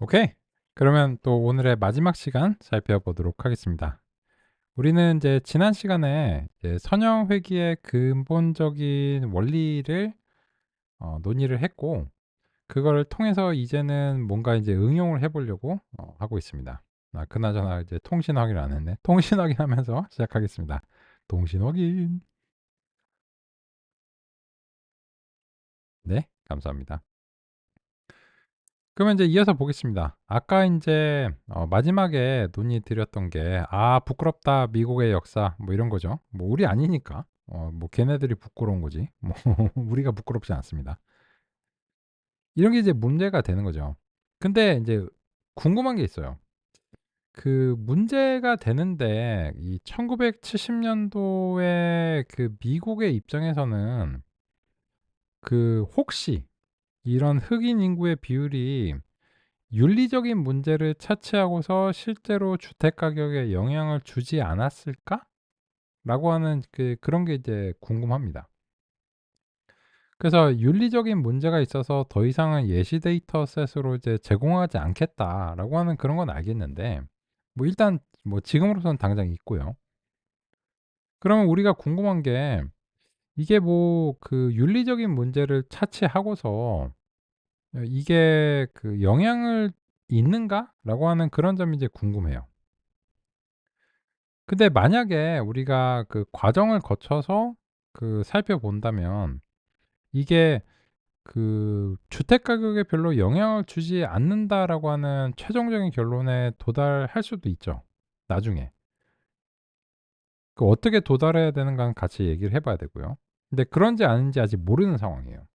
오케이. 그러면 또 오늘의 마지막 시간 살펴보도록 하겠습니다. 우리는 이제 지난 시간에 이제 선형 회귀의 근본적인 원리를 논의를 했고, 그거를 통해서 이제는 뭔가 이제 응용을 해보려고 하고 있습니다. 그나저나 이제 통신 확인을 안 했네. 통신 확인하면서 시작하겠습니다. 통신 확인. 네, 감사합니다. 그러면 이제 이어서 보겠습니다. 아까 이제 마지막에 논의 드렸던 게 "아 부끄럽다. 미국의 역사." 뭐 이런 거죠. 뭐 우리 아니니까. 뭐 걔네들이 부끄러운 거지. 뭐 우리가 부끄럽지 않습니다. 이런 게 이제 문제가 되는 거죠. 근데 이제 궁금한 게 있어요. 그 문제가 되는데 이 1970 년도에 그 미국의 입장에서는 혹시 이런 흑인 인구의 비율이 윤리적인 문제를 차치하고서 실제로 주택 가격에 영향을 주지 않았을까?'라고 하는 그런 게 이제 궁금합니다. 그래서 '윤리적인 문제가 있어서 더 이상은 예시 데이터 셋으로 이제 제공하지 않겠다.'라고 하는 그런 건 알겠는데, 뭐 일단 뭐 지금으로서는 당장 있고요. 그러면 우리가 궁금한 게, 이게 뭐 윤리적인 문제를 차치하고서 이게 '영향을 있는가?'라고 하는 그런 점이 이제 궁금해요. 근데 만약에 우리가 그 과정을 거쳐서 살펴본다면, 이게 '주택 가격에 별로 영향을 주지 않는다.'라고 하는 최종적인 결론에 도달할 수도 있죠, 나중에. 어떻게 도달해야 되는가는 같이 얘기를 해 봐야 되고요. 근데 그런지 아닌지 아직 모르는 상황이에요.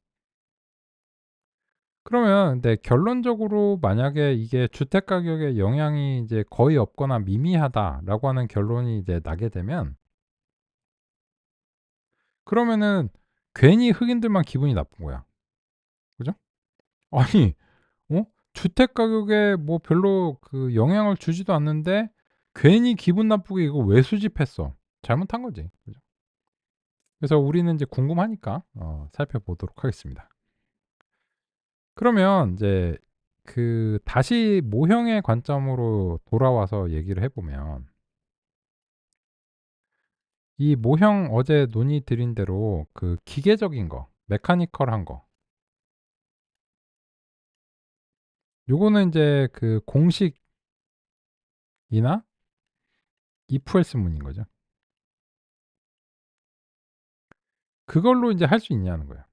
그러면 근데 결론적으로 만약에 이게 '주택 가격에 영향이 이제 거의 없거나 미미하다.'라고 하는 결론이 이제 나게 되면, 그러면은 괜히 흑인들만 기분이 나쁜 거야. 그죠? 아니, 주택 가격에 뭐 별로 영향을 주지도 않는데 괜히 기분 나쁘게 이거 왜 수집했어? 잘못한 거지. 그죠? 그래서 우리는 이제 궁금하니까 살펴보도록 하겠습니다. 그러면 이제 다시 모형의 관점으로 돌아와서 얘기를 해 보면, 이 모형 어제 논의 드린 대로 기계적인 거, 메카니컬한 거, 요거는 이제 공식이나 if else 문인 거죠. 그걸로 인제 할 수 있냐는 거예요.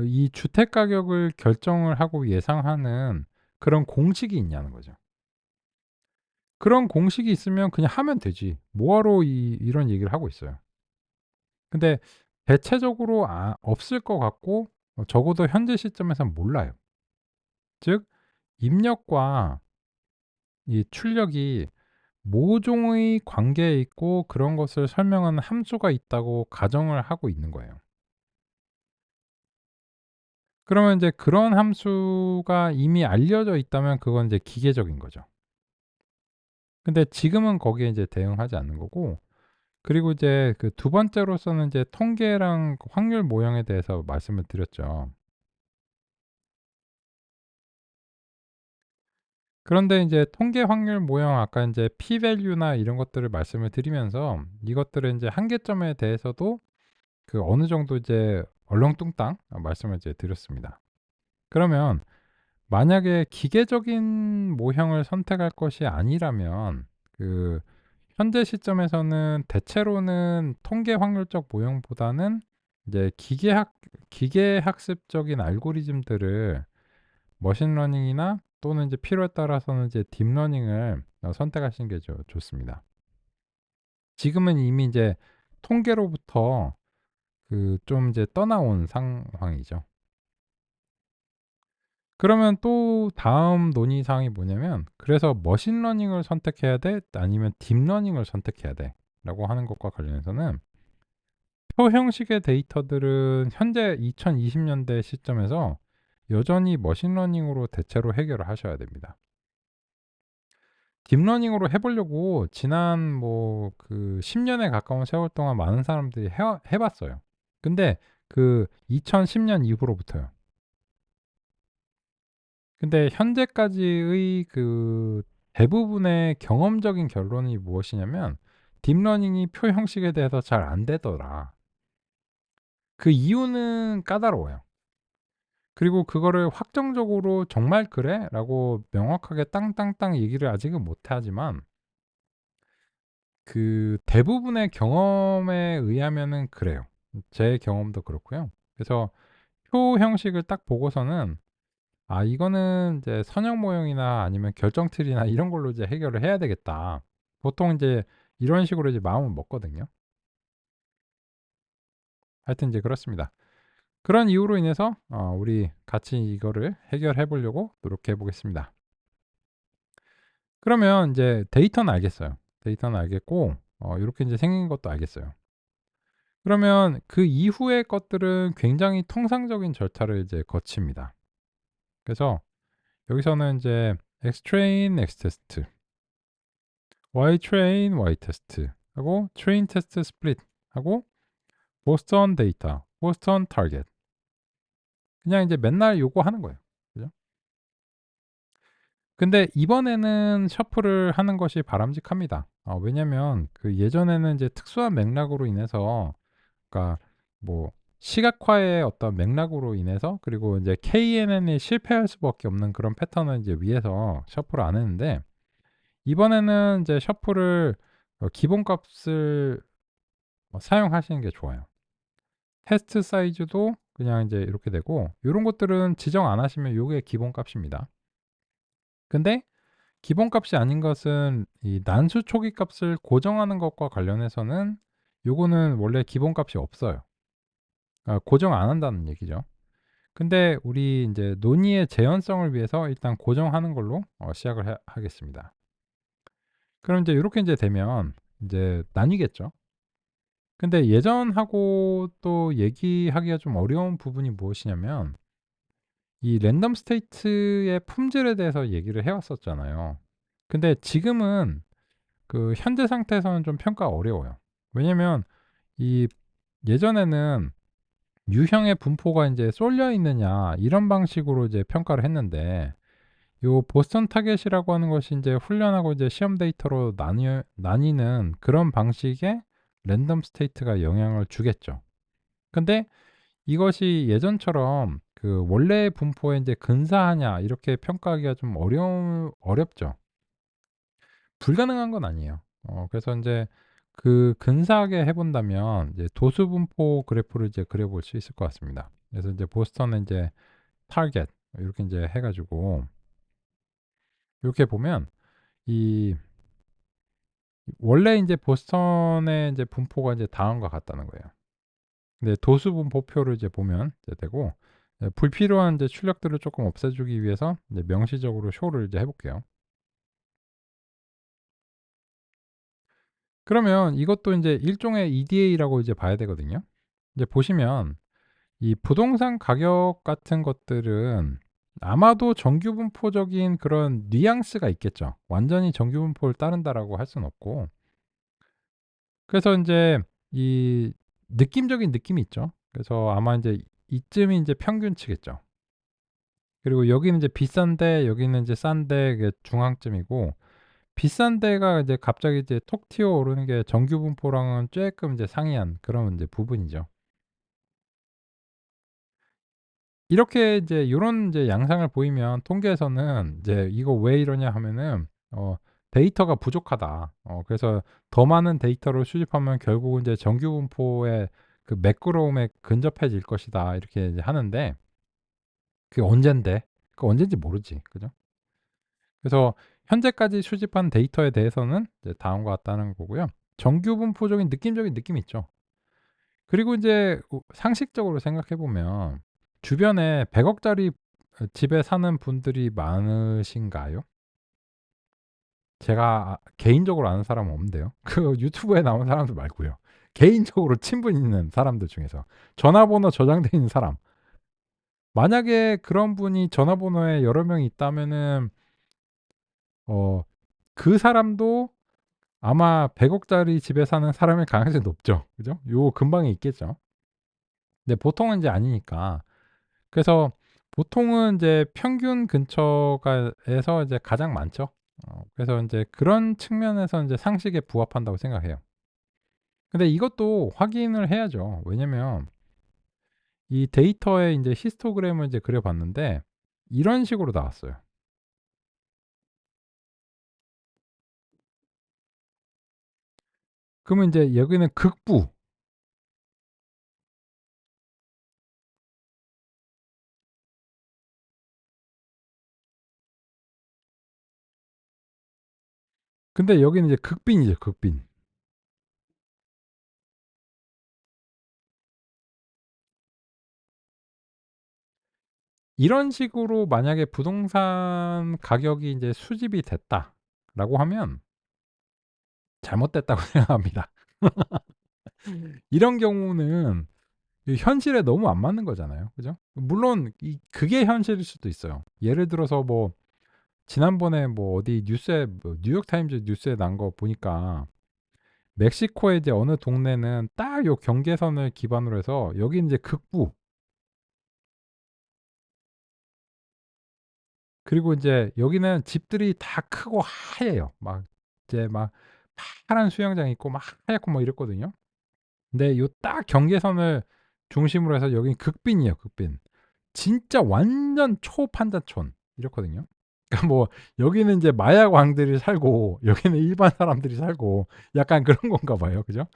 이 주택 가격을 결정을 하고 예상하는 그런 공식이 있냐는 거죠. 그런 공식이 있으면 그냥 하면 되지. 뭐하러 이런 얘기를 하고 있어요. 근데 대체적으로 없을 것 같고, 적어도 현재 시점에선 몰라요. 즉 입력과 이 출력이 모종의 관계에 있고 그런 것을 설명하는 함수가 있다고 가정을 하고 있는 거예요. 그러면 인제 그런 함수가 이미 알려져 있다면 그건 이제 기계적인 거죠. 근데 지금은 거기에 이제 대응하지 않는 거고, 그리고 이제 두 번째로서는 이제 통계랑 확률 모형에 대해서 말씀을 드렸죠. 그런데 인제 통계 확률 모형, 아까 인제 p value나 이런 것들을 말씀을 드리면서 이것들의 인제 한계점에 대해서도 어느 정도 이제 얼렁뚱땅 말씀을 이제 드렸습니다. 그러면 만약에 기계적인 모형을 선택할 것이 아니라면, 현재 시점에서는 대체로는 통계 확률적 모형보다는 이제 기계 학습적인 알고리즘들을 머신러닝이나 또는 이제 필요에 따라서는 이제 딥러닝을 선택하시는 게 좋습니다. 지금은 이미 이제 통계로부터 좀 이제 떠나온 상황이죠. 그러면 또 다음 논의 사항이 뭐냐면, 그래서 머신러닝을 선택해야 돼? 아니면 딥러닝을 선택해야 돼? 라고 하는 것과 관련해서는, 표 형식의 데이터들은 현재 2020 년대 시점에서 여전히 머신러닝으로 대체로 해결을 하셔야 됩니다. 딥러닝으로 해 보려고 지난 10 년에 가까운 세월 동안 많은 사람들이 해 봤어요. 근데 2010년 이후로부터요. 근데 현재까지의 그 대부분의 경험적인 결론이 무엇이냐면 딥러닝이 표 형식에 대해서 잘 안 되더라. 그 이유는 까다로워요. 그리고 그거를 확정적으로 "정말 그래?"라고 명확하게 땅땅땅 얘기를 아직은 못 하지만 그 대부분의 경험에 의하면은 그래요. 제 경험도 그렇고요. 그래서 표 형식을 딱 보고서는 '아 이거는 이제 선형 모형이나 아니면 결정 틀이나 이런 걸로 이제 해결을 해야 되겠다.' 보통 인제 이런 식으로 이제 마음을 먹거든요. 하여튼 이제 그렇습니다. 그런 이유로 인해서 우리 같이 이거를 해결해 보려고 노력해 보겠습니다. 그러면 인제 데이터는 알겠어요. 데이터는 알겠고 요렇게 인제 생긴 것도 알겠어요. 그러면 그 이후의 것들은 굉장히 통상적인 절차를 이제 거칩니다. 그래서 여기서는 인제 X train X 테스트, Y train Y 테스트 하고 트레인 테스트 스플릿 하고 보스턴 데이터, 보스턴 타겟. 그냥 이제 맨날 요거 하는 거예요. 그죠? 근데 이번에는 셔플을 하는 것이 바람직합니다. 왜냐면 그 예전에는 이제 특수한 맥락으로 인해서 그러니까 뭐 시각화의 어떤 맥락으로 인해서 그리고 인제 KNN이 실패할 수밖에 없는 그런 패턴을 이제 위해서 셔플을 안 했는데 이번에는 이제 셔플을 기본값을 사용하시는 게 좋아요. 테스트 사이즈도 그냥 인제 이렇게 되고 요런 것들은 지정 안 하시면 요게 기본값입니다. 근데 기본값이 아닌 것은 이 난수 초기 값을 고정하는 것과 관련해서는 요거는 원래 기본값이 없어요. 고정 안 한다는 얘기죠. 근데 우리 인제 논의의 재현성을 위해서 일단 고정하는 걸로 시작을 해 하겠습니다. 그럼 인제 요렇게 인제 되면 인제 나뉘겠죠. 근데 예전하고 또 얘기하기가 좀 어려운 부분이 무엇이냐면 이 랜덤 스테이트의 품질에 대해서 얘기를 해 왔었잖아요. 근데 지금은 그 현재 상태에서는 좀 평가가 어려워요. 왜냐면 이 예전에는 유형의 분포가 인제 쏠려 있느냐 이런 방식으로 이제 평가를 했는데 요 보스턴 타겟이라고 하는 것이 인제 훈련하고 이제 시험 데이터로 나뉘는 그런 방식의 랜덤 스테이트가 영향을 주겠죠. 근데 이것이 예전처럼 그 원래의 분포에 인제 근사하냐 이렇게 평가하기가 좀 어렵죠. 불가능한 건 아니에요. 그래서 인제 그 근사하게 해 본다면 이제 도수 분포 그래프를 이제 그려 볼 수 있을 것 같습니다. 그래서 인제 보스턴의 인제 타겟 요렇게 인제 해 가지고 요렇게 보면 이 원래 인제 보스턴의 인제 분포가 이제 다음과 같다는 거예요. 근데 도수 분포표를 이제 보면 이제 되고 불필요한 이제 출력들을 쪼끔 없애 주기 위해서 이제 명시적으로 쇼를 이제 해 볼게요. 그러면 이것도 인제 일종의 EDA라고 이제 봐야 되거든요. 이제 보시면 이 부동산 가격 같은 것들은 아마도 정규 분포적인 그런 뉘앙스가 있겠죠. 완전히 정규 분포를 따른다라고 할 수는 없고. 그래서 인제 이 느낌적인 느낌이 있죠. 그래서 아마 인제 이쯤이 인제 평균치겠죠. 그리고 여기는 이제 비싼데 여기는 이제 싼데 그게 중앙쯤이고 비싼 데가 이제 갑자기 이제 톡 튀어 오르는 게 정규 분포랑은 쪼끔 이제 상이한 그런 인제 부분이죠. 이렇게 이제 요런 이제 양상을 보이면 통계에서는 이제 "이거 왜 이러냐?" 하면은 "데이터가 부족하다. 그래서 더 많은 데이터를 수집하면 결국은 이제 정규 분포의 그 매끄러움에 근접해질 것이다." 이렇게 이제 하는데 그게 언젠데? 그거 언젠지 모르지. 그죠? 그래서 현재까지 수집한 데이터에 대해서는 이제 다음과 같다는 거고요. 정규 분포적인 느낌적인 느낌이 있죠. 그리고 인제 상식적으로 생각해 보면 주변에 100억 짜리 집에 사는 분들이 많으신가요? 제가 개인적으로 아는 사람은 없는데요. 그 유튜브에 나오는 사람들 말고요. 개인적으로 친분 있는 사람들 중에서 전화번호 저장돼 있는 사람. 만약에 그런 분이 전화번호에 여러 명이 있다면은 어 그 사람도 아마 100억 짜리 집에 사는 사람일 가능성이 높죠. 그죠? 요 근방에 있겠죠. 근데 보통은 인제 아니니까. 그래서 보통은 인제 평균 근처가 에서 이제 가장 많죠. 그래서 인제 그런 측면에서 인제 상식에 부합한다고 생각해요. 근데 이것도 확인을 해야죠. 왜냐면 이 데이터에 인제 히스토그램을 이제 그려 봤는데 이런 식으로 나왔어요. 그러면 인제 여기는 극부, 근데 여기는 이제 극빈이죠, 극빈. 이런 식으로 만약에 부동산 가격이 인제 수집이 됐다라고 하면 잘못됐다고 생각합니다. 이런 경우는 이 현실에 너무 안 맞는 거잖아요. 그죠? 물론 그게 현실일 수도 있어요. 예를 들어서 뭐 지난번에 뭐 어디 뉴스에 뭐 뉴욕 타임즈 뉴스에 난 거 보니까 멕시코의 이제 어느 동네는 딱 요 경계선을 기반으로 해서 여기 인제 극부, 그리고 인제 여기는 집들이 다 크고 하얘요. 막 이제 막 파란 수영장 있고 막 하얗고 뭐 이랬거든요. 근데 요 딱 경계선을 중심으로 해서 여긴 극빈이에요, 극빈. 진짜 완전 초판자촌 이렇거든요. 그러니까 뭐 여기는 인제 마약 왕들이 살고 여기는 일반 사람들이 살고 약간 그런 건가 봐요. 그죠?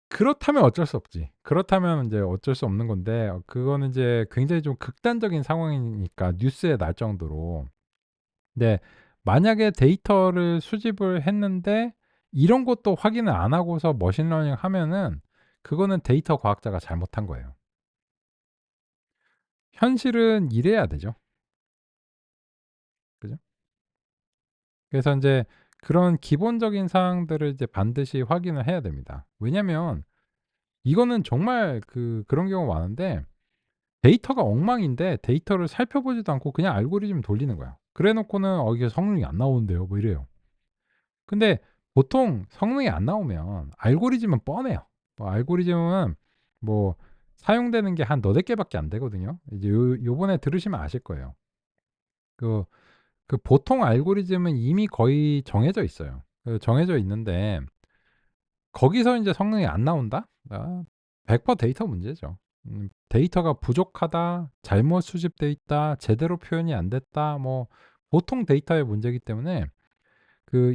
그렇다면 어쩔 수 없지. 그렇다면 인제 어쩔 수 없는 건데 그거는 이제 굉장히 좀 극단적인 상황이니까 뉴스에 날 정도로. 네. 만약에 데이터를 수집을 했는데 이런 것도 확인을 안 하고서 머신러닝 하면은 그거는 데이터 과학자가 잘못한 거예요. 현실은 이래야 되죠. 그죠? 그래서 인제 그런 기본적인 사항들을 이제 반드시 확인을 해야 됩니다. 왜냐면 이거는 정말 그런 경우가 많은데 데이터가 엉망인데 데이터를 살펴보지도 않고 그냥 알고리즘 돌리는 거야. 그래 놓고는 이게 성능이 안 나오는데요." 뭐 이래요. 근데 보통 성능이 안 나오면 알고리즘은 뻔해요. 알고리즘은 뭐 사용되는 게 한 너댓 개밖에 안 되거든요. 이제 요번에 들으시면 아실 거예요. 그 보통 알고리즘은 이미 거의 정해져 있어요. 정해져 있는데 거기서 인제 성능이 안 나온다? 100% 데이터 문제죠. 데이터가 부족하다, 잘못 수집돼 있다, 제대로 표현이 안 됐다, 뭐 보통 데이터의 문제이기 때문에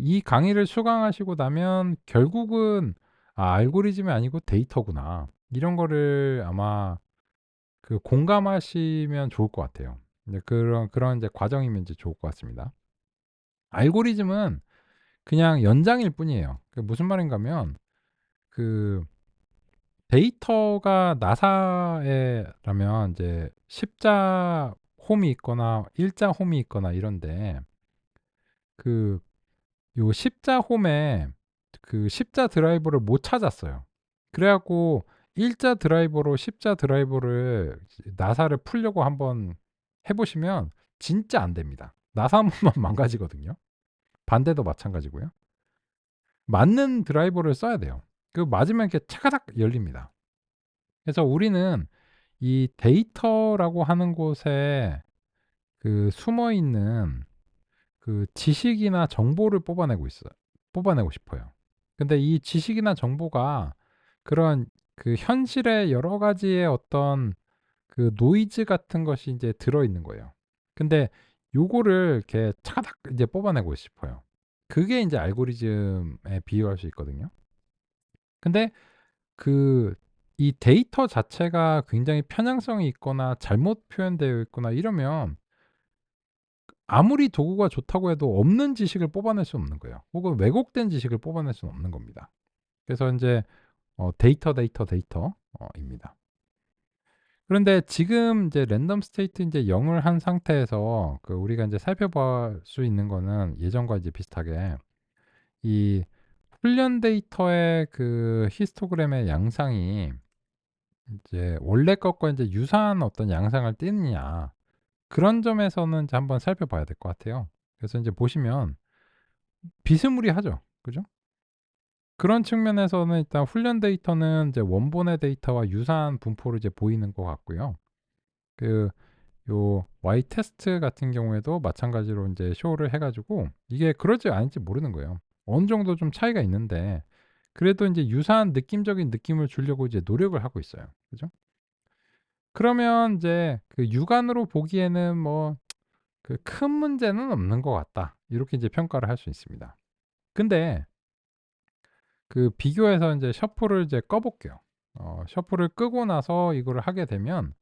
이 강의를 수강하시고 나면 결국은 '아 알고리즘이 아니고 데이터구나.' 이런 거를 아마 공감하시면 좋을 것 같아요. 이제 그런 이제 과정이면 이제 좋을 것 같습니다. 알고리즘은 그냥 연장일 뿐이에요. 무슨 말인가 하면 그 데이터가 나사에라면 이제 십자 홈이 있거나 일자 홈이 있거나 이런데 그 요 십자 홈에 십자 드라이버를 못 찾았어요. 그래 갖고 일자 드라이버로 십자 드라이버를 나사를 풀려고 한번 해 보시면 진짜 안 됩니다. 나사 한 번만 망가지거든요. 반대도 마찬가지고요. 맞는 드라이버를 써야 돼요. 맞으면 이렇게 차가닥 열립니다. 그래서 우리는 이 데이터라고 하는 곳에 숨어 있는 지식이나 정보를 뽑아내고 싶어요. 근데 이 지식이나 정보가 그런 현실의 여러 가지의 어떤 노이즈 같은 것이 인제 들어 있는 거예요. 근데 요거를 이렇게 차가닥 이제 뽑아내고 싶어요. 그게 인제 알고리즘에 비유할 수 있거든요. 근데 그 이 데이터 자체가 굉장히 편향성이 있거나 잘못 표현되어 있거나 이러면 아무리 도구가 좋다고 해도 없는 지식을 뽑아낼 수는 없는 거예요. 혹은 왜곡된 지식을 뽑아낼 수는 없는 겁니다. 그래서 인제 데이터 입니다. 그런데 지금 이제 랜덤 스테이트 인제 0을 한 상태에서 우리가 인제 살펴볼 수 있는 거는 예전과 이제 비슷하게 이 훈련 데이터의 히스토그램의 양상이 이제 원래 것과 인제 유사한 어떤 양상을 띠느냐, 그런 점에서는 이제 한번 살펴봐야 될 것 같아요. 그래서 인제 보시면 비스무리하죠. 그죠? 그런 측면에서는 일단 훈련 데이터는 이제 원본의 데이터와 유사한 분포로 이제 보이는 것 같고요. 그 요 Y 테스트 같은 경우에도 마찬가지로 인제 쇼를 해 가지고 이게 그럴지 아닐지 모르는 거예요. 어느 정도 좀 차이가 있는데 그래도 인제 유사한 느낌적인 느낌을 주려고 이제 노력을 하고 있어요. 그죠? 그러면 인제 그 '육안으로 보기에는 뭐 그 큰 문제는 없는 것 같다.' 이렇게 이제 평가를 할 수 있습니다. 근데 그 비교해서 인제 셔플을 이제 꺼 볼게요. 셔플을 끄고 나서 이거를 하게 되면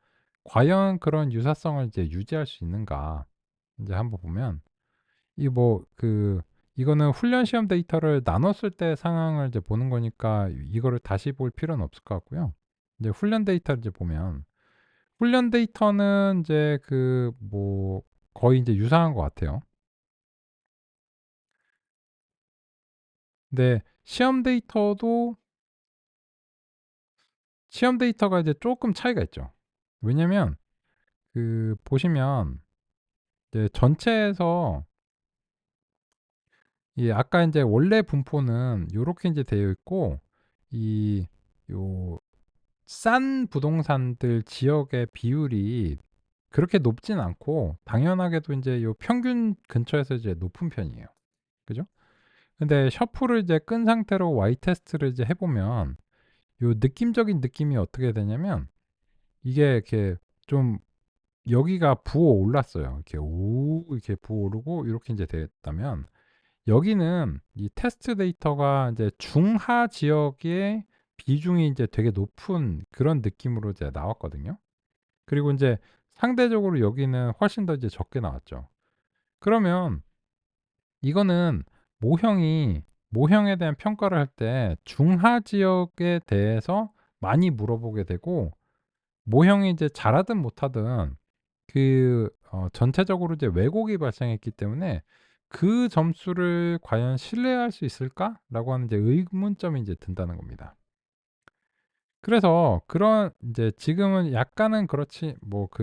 과연 그런 유사성을 이제 유지할 수 있는가 인제 한번 보면 이 뭐 이거는 훈련 시험 데이터를 나눴을 때 상황을 이제 보는 거니까 이거를 다시 볼 필요는 없을 것 같고요. 이제 훈련 데이터를 이제 보면 훈련 데이터는 인제 거의 인제 유사한 것 같아요. 근데 시험 데이터가 이제 쪼끔 차이가 있죠. 왜냐면 보시면 이제 전체에서 이 아까 인제 원래 분포는 요렇게 인제 되어 있고 이 요 싼 부동산들 지역의 비율이 그렇게 높진 않고 당연하게도 인제 요 평균 근처에서 이제 높은 편이에요. 그죠? 근데 셔플을 이제 끈 상태로 Y 테스트를 이제 해 보면 요 느낌적인 느낌이 어떻게 되냐면 이게 이렇게 좀 여기가 부어 올랐어요. 이렇게 오 이렇게 부어 오르고 요렇게 인제 됐다면 여기는 이 테스트 데이터가 인제 중하 지역의 비중이 인제 되게 높은 그런 느낌으로 이제 나왔거든요. 그리고 인제 상대적으로 여기는 훨씬 더 이제 적게 나왔죠. 그러면 이거는 모형이 모형에 대한 평가를 할 때 중하 지역에 대해서 많이 물어보게 되고 모형이 이제 잘하든 못하든 전체적으로 이제 왜곡이 발생했기 때문에 '그 점수를 과연 신뢰할 수 있을까?'라고 하는 이제 의문점이 이제 든다는 겁니다. 그래서 그런 인제 지금은 약간은 그렇지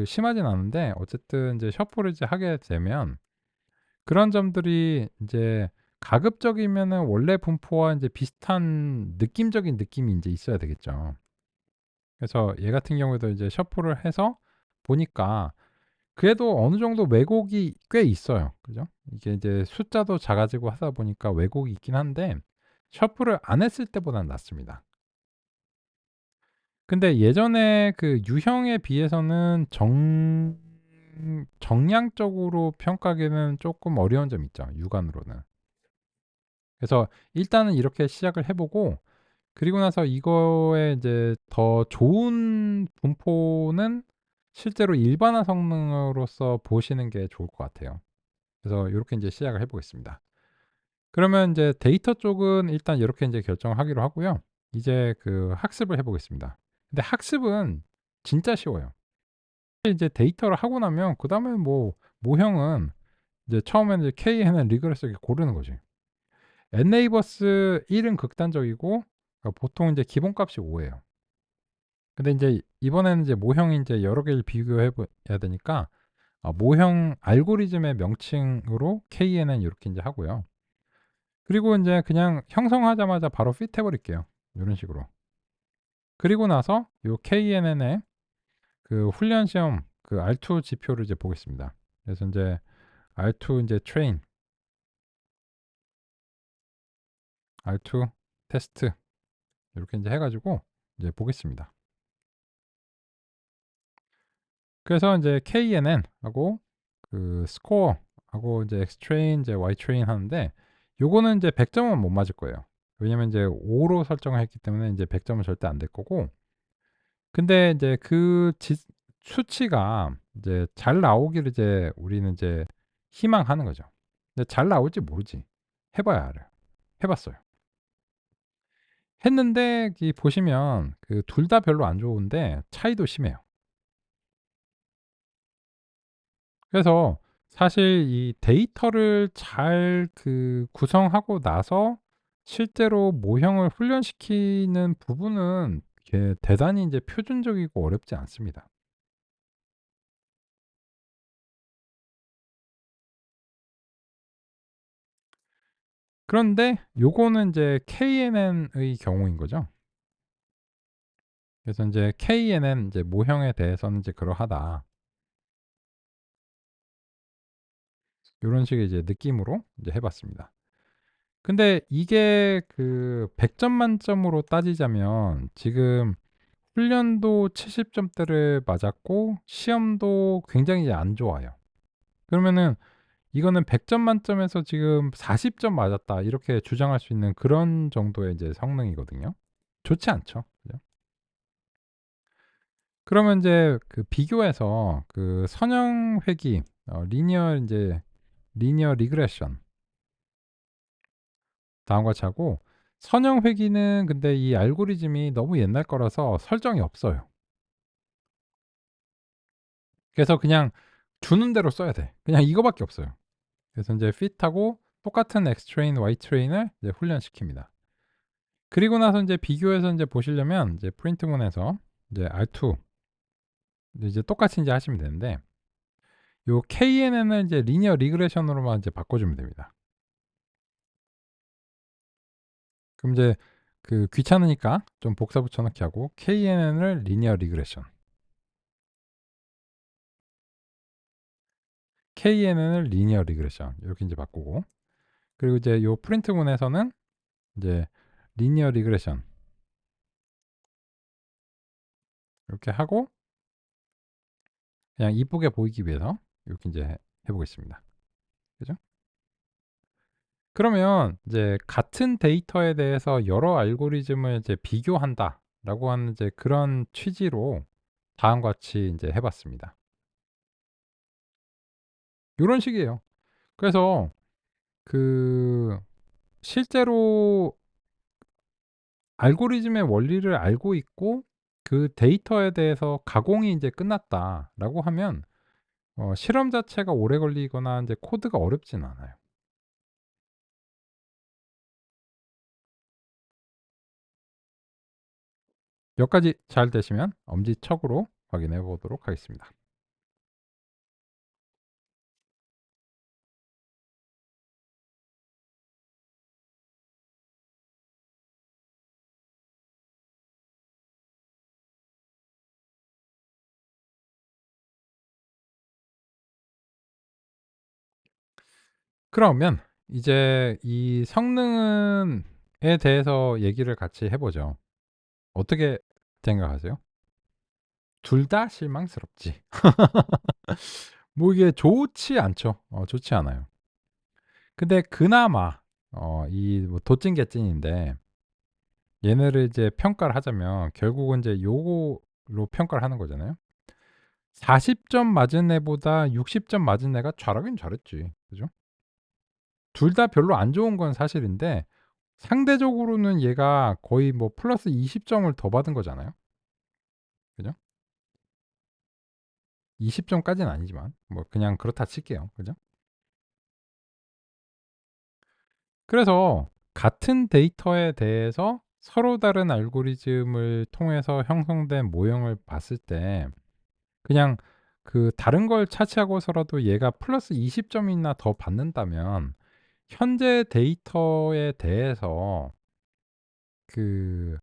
심하진 않은데 어쨌든 인제 셔플을 이제 하게 되면 그런 점들이 인제 가급적이면은 원래 분포와 인제 비슷한 느낌적인 느낌이 인제 있어야 되겠죠. 그래서 얘 같은 경우에도 이제 셔플을 해서 보니까 그래도 어느 정도 왜곡이 꽤 있어요. 그죠? 이게 이제 숫자도 작아지고 하다 보니까 왜곡이 있긴 한데 셔플을 안 했을 때보다는 낫습니다. 근데 예전에 그 유형에 비해서는 정량적으로 평가하기는 쪼끔 어려운 점이 있죠, 육안으로는. 그래서 일단은 이렇게 시작을 해 보고 그리고 나서 이거에 이제 더 좋은 분포는 실제로 일반화 성능으로서 보시는 게 좋을 것 같아요. 그래서 요렇게 인제 시작을 해 보겠습니다. 그러면 인제 데이터 쪽은 일단 요렇게 인제 결정을 하기로 하고요. 이제 학습을 해 보겠습니다. 근데 학습은 진짜 쉬워요. 이제 데이터를 하고 나면 그다음에 모형은 이제 처음에는 이제 KNN 리그레스 이렇게 고르는 거지. neighbors 1은 극단적이고 보통 인제 기본값이 5 예요. 근데 인제 이번에는 이제 모형이 인제 여러 개를 비교해 봐야 되니까 모형 알고리즘의 명칭으로 KNN 요렇게 인제 하고요. 그리고 인제 그냥 형성하자마자 바로 fit 해 버릴게요, 요런 식으로. 그리고 나서 요 KNN의 훈련 시험 R2 지표를 이제 보겠습니다. 그래서 인제 R2 인제 train, R2 테스트 이렇게 인제 해 가지고 이제 보겠습니다. 그래서 인제 KNN하고 스코어하고 인제 Xtrain, 이제 Ytrain 하는데 요거는 인제 100 점은 못 맞을 거예요. 왜냐면 인제 5로 설정을 했기 때문에 인제 100 점은 절대 안 될 거고 근데 인제 수치가 이제 잘 나오기를 이제 우리는 이제 희망하는 거죠. 근데 잘 나올지 모르지. 해 봐야 알아요. 해 봤어요. 했는데 보시면 둘 다 별로 안 좋은데 차이도 심해요. 그래서 사실 이 데이터를 잘 구성하고 나서 실제로 모형을 훈련시키는 부분은 이게 대단히 인제 표준적이고 어렵지 않습니다. 그런데 요거는 인제 KNN의 경우인 거죠. 그래서 인제 KNN 인제 모형에 대해서는 이제 그러하다. 요런 식의 이제 느낌으로 이제 해 봤습니다. 근데 이게 그 100점 만점으로 따지자면 지금 훈련도 70 점대를 맞았고 시험도 굉장히 이제 안 좋아요. 그러면은 이거는 100점 만점에서 지금 40점 맞았다 이렇게 주장할 수 있는 그런 정도의 이제 성능이거든요. 좋지 않죠. 그죠? 그러면 인제 그 비교해서 그 선형 회귀 리니어 인제 리니어 리그레션 다음과 같이 하고 선형 회귀는 근데 이 알고리즘이 너무 옛날 거라서 설정이 없어요. 그래서 그냥 주는 대로 써야 돼. 그냥 이거밖에 없어요. 그래서 인제 fit하고 똑같은 x 트레인, y 트레인을 이제 훈련시킵니다. 그리고 나서 인제 비교해서 인제 보시려면 이제 프린트문에서 이제 R2 이제 똑같이 인제 하시면 되는데 요 KNN을 이제 리니어 리그레션으로만 이제 바꿔주면 됩니다. 그럼 이제 그 귀찮으니까 좀 복사 붙여 넣기 하고 KNN을 리니어 리그레션, KNN을 리니어 리그레션 이렇게 인제 바꾸고 그리고 이제 요 프린트문에서는 이제 리니어 리그레션 이렇게 하고 그냥 이쁘게 보이기 위해서 이렇게 인제 해 보겠습니다. 그죠? 그러면 이제 같은 데이터에 대해서 여러 알고리즘을 이제 비교한다라고 하는 이제 그런 취지로 다음과 같이 인제 해 봤습니다. 요런 식이에요. 그래서 그 실제로 알고리즘의 원리를 알고 있고 그 데이터에 대해서 가공이 인제 끝났다라고 하면 실험 자체가 오래 걸리거나 인제 코드가 어렵진 않아요. 여기까지 잘 되시면 엄지척으로 확인해 보도록 하겠습니다. 그러면 이제 이 성능은 에 대해서 얘기를 같이 해 보죠. 어떻게 생각하세요? 둘 다 실망스럽지. 뭐 이게 좋지 않죠. 좋지 않아요. 근데 그나마 이 뭐 도찐개찐인데 얘네를 이제 평가를 하자면 결국은 이제 요거로 평가를 하는 거잖아요. 40점 맞은 애보다 60점 맞은 애가 잘하긴 잘했지. 그죠? 둘 다 별로 안 좋은 건 사실인데 상대적으로는 얘가 거의 뭐 플러스 20 점을 더 받은 거잖아요. 그죠? 20 점까지는 아니지만 뭐 그냥 그렇다 칠게요. 그죠? 그래서 같은 데이터에 대해서 서로 다른 알고리즘을 통해서 형성된 모형을 봤을 때 그냥 그 다른 걸 차치하고서라도 얘가 플러스 20 점이나 더 받는다면 현재 데이터에 대해서 그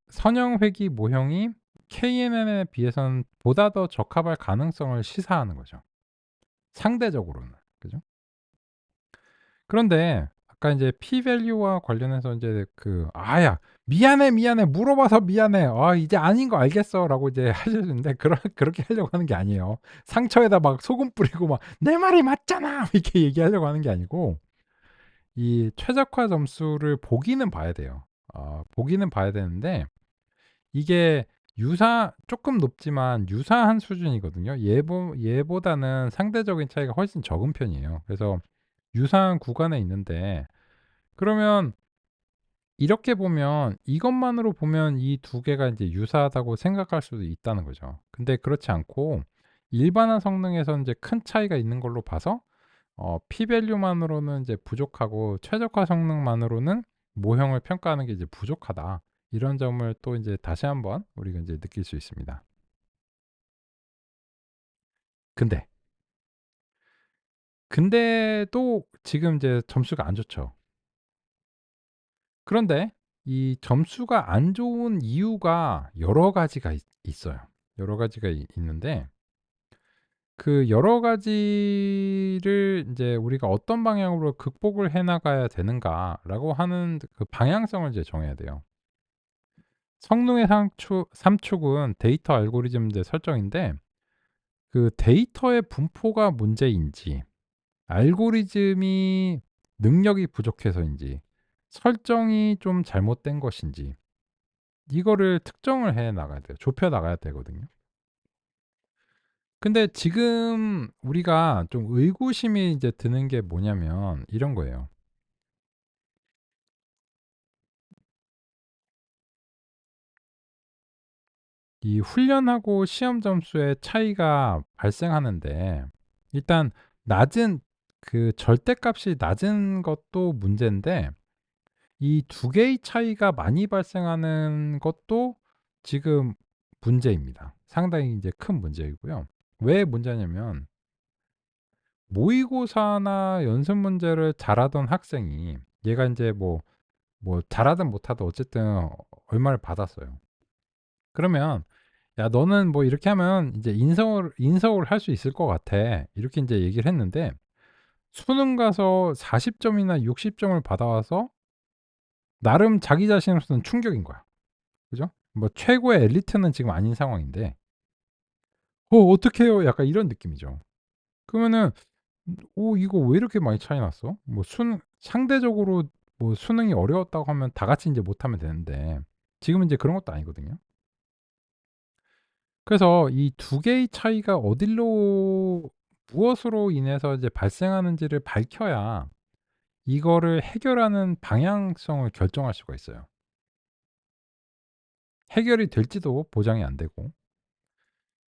선형 회귀 모형이 KNN에 비해서는 보다 더 적합할 가능성을 시사하는 거죠. 상대적으로는. 그죠? 그런데 아까 인제 p 밸류와 관련해서 인제 그 "아야 미안해, 미안해. 물어봐서 미안해. 아 이제 아닌 거 알겠어."라고 이제 하셨는데 그렇게 하려고 하는 게 아니에요. 상처에다 막 소금 뿌리고 막 "내 말이 맞잖아." 이렇게 얘기하려고 하는 게 아니고 이 최적화 점수를 보기는 봐야 돼요. 보기는 봐야 되는데 이게 쪼끔 높지만 유사한 수준이거든요. 얘보다는 상대적인 차이가 훨씬 적은 편이에요. 그래서 유사한 구간에 있는데 그러면 이렇게 보면 이것만으로 보면 이 두 개가 인제 유사하다고 생각할 수도 있다는 거죠. 근데 그렇지 않고 일반화 성능에서 인제 큰 차이가 있는 걸로 봐서 p 밸류만으로는 이제 부족하고 최적화 성능만으로는 모형을 평가하는 게 이제 부족하다. 이런 점을 또 인제 다시 한번 우리가 인제 느낄 수 있습니다. 근데, 근데도 지금 이제 점수가 안 좋죠. 그런데 이 점수가 안 좋은 이유가 여러 가지가 있어요. 여러 가지가 있는데 그 여러 가지를 인제 우리가 '어떤 방향으로 극복을 해 나가야 되는가.'라고 하는 그 방향성을 이제 정해야 돼요. 성능의 상축 3 축은 데이터 알고리즘 이제 설정인데 그 데이터의 분포가 문제인지 알고리즘이 능력이 부족해서인지 설정이 좀 잘못된 것인지 이거를 특정을 해 나가야 돼요. 좁혀 나가야 되거든요. 근데 지금 우리가 좀 의구심이 이제 드는 게 뭐냐면 이런 거예요. 이 훈련하고 시험 점수의 차이가 발생하는데 일단 낮은 그 절대값이 낮은 것도 문제인데 이 두 개의 차이가 많이 발생하는 것도 지금 문제입니다. 상당히 이제 큰 문제이고요. 왜 문제냐면 모의고사나 연습 문제를 잘하던 학생이 얘가 인제 뭐 잘하든 못하든 어쨌든 얼마를 받았어요. 그러면 "야 너는 뭐 이렇게 하면 이제 인서울 할 수 있을 것 같아." 이렇게 인제 얘기를 했는데 수능 가서 40 점이나 60 점을 받아와서 나름 자기 자신으로서는 충격인 거야. 그죠? 뭐 최고의 엘리트는 지금 아닌 상황인데 어떡해요?" 약간 이런 느낌이죠. 그러면은 이거 왜 이렇게 많이 차이 났어?" 뭐 수능 상대적으로 뭐 수능이 어려웠다고 하면 다 같이 인제 못하면 되는데 지금은 인제 그런 것도 아니거든요. 그래서 이 두 개의 차이가 어딜로 무엇으로 인해서 이제 발생하는지를 밝혀야 이거를 해결하는 방향성을 결정할 수가 있어요. 해결이 될지도 보장이 안 되고.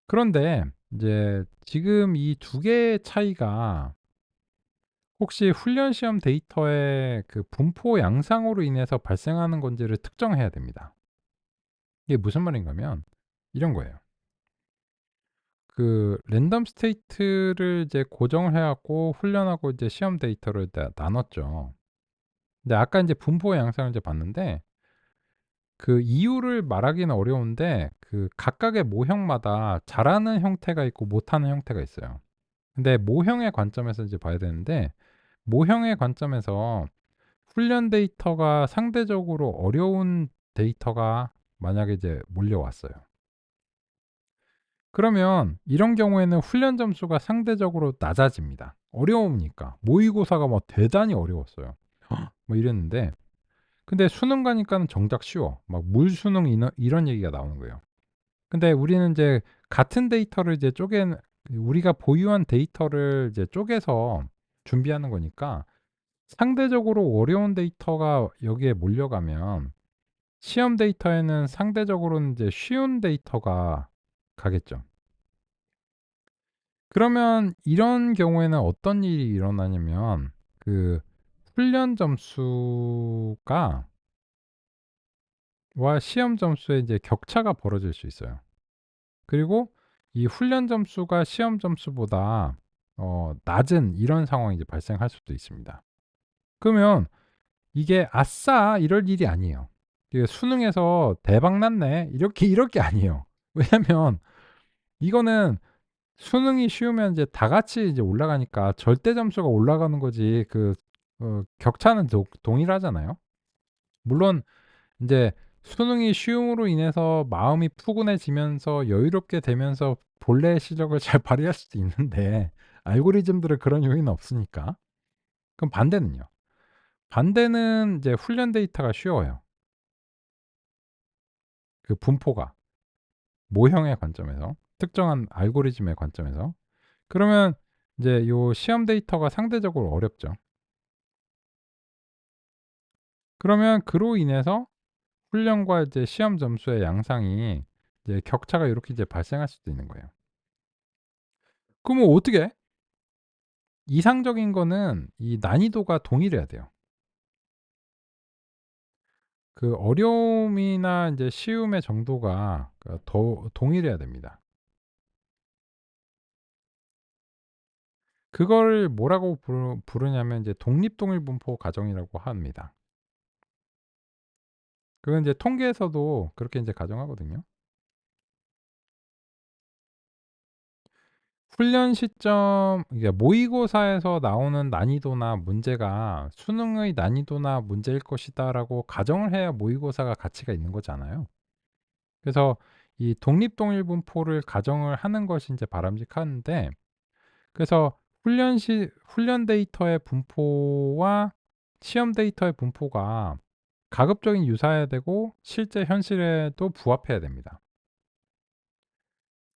그런데 인제 지금 이 두 개의 차이가 혹시 훈련 시험 데이터의 그 분포 양상으로 인해서 발생하는 건지를 특정해야 됩니다. 이게 무슨 말인가면 이런 거예요. 그 랜덤 스테이트를 이제 고정을 해 갖고 훈련하고 이제 시험 데이터를 나눴죠. 근데 아까 인제 분포 양상을 이제 봤는데 그 이유를 말하기는 어려운데 그 각각의 모형마다 잘하는 형태가 있고 못하는 형태가 있어요. 근데 모형의 관점에서 이제 봐야 되는데 모형의 관점에서 훈련 데이터가 상대적으로 어려운 데이터가 만약에 이제 몰려왔어요. 그러면 이런 경우에는 훈련 점수가 상대적으로 낮아집니다. 어려우니까. 모의고사가 막 대단히 어려웠어요. 뭐 이랬는데 근데 수능 가니까는 정작 쉬워. 막 물수능 이런 얘기가 나오는 거예요. 근데 우리는 인제 같은 데이터를 이제 우리가 보유한 데이터를 이제 쪼개서 준비하는 거니까 상대적으로 어려운 데이터가 여기에 몰려가면 시험 데이터에는 상대적으로는 이제 쉬운 데이터가 가겠죠. 그러면 이런 경우에는 어떤 일이 일어나냐면 그 훈련 점수가 와 시험 점수의 이제 격차가 벌어질 수 있어요. 그리고 이 훈련 점수가 시험 점수보다 낮은 이런 상황이 이제 발생할 수도 있습니다. 그러면 이게 '아싸!' 이럴 일이 아니에요. 이게 '수능에서 대박 났네.' 이럴 게 아니에요. 왜냐면 이거는 수능이 쉬우면 이제 다 같이 이제 올라가니까 절대 점수가 올라가는 거지 격차는 동일하잖아요. 물론 인제 수능이 쉬움으로 인해서 마음이 푸근해지면서 여유롭게 되면서 본래의 실력을 잘 발휘할 수도 있는데 알고리즘들은 그런 요인은 없으니까. 그럼 반대는요? 반대는 이제 훈련 데이터가 쉬워요. 그 분포가 모형의 관점에서 특정한 알고리즘의 관점에서. 그러면 이제 요 시험 데이터가 상대적으로 어렵죠. 그러면 그로 인해서 훈련과 이제 시험 점수의 양상이 이제 격차가 요렇게 이제 발생할 수도 있는 거예요. 그러면 어떻게 해? 이상적인 거는 이 난이도가 동일해야 돼요. 그 어려움이나 인제 쉬움의 정도가 더 동일해야 됩니다. 그걸 뭐라고 부르냐면 이제 독립동일분포 가정이라고 합니다. 그건 이제 통계에서도 그렇게 인제 가정하거든요. 훈련 시점 이게 모의고사에서 나오는 난이도나 문제가 '수능의 난이도나 문제일 것이다.'라고 가정을 해야 모의고사가 가치가 있는 거잖아요. 그래서 이 독립동일분포를 가정을 하는 것이 인제 바람직한데, 그래서 훈련 데이터의 분포와 시험 데이터의 분포가 가급적인 유사해야 되고 실제 현실에도 부합해야 됩니다.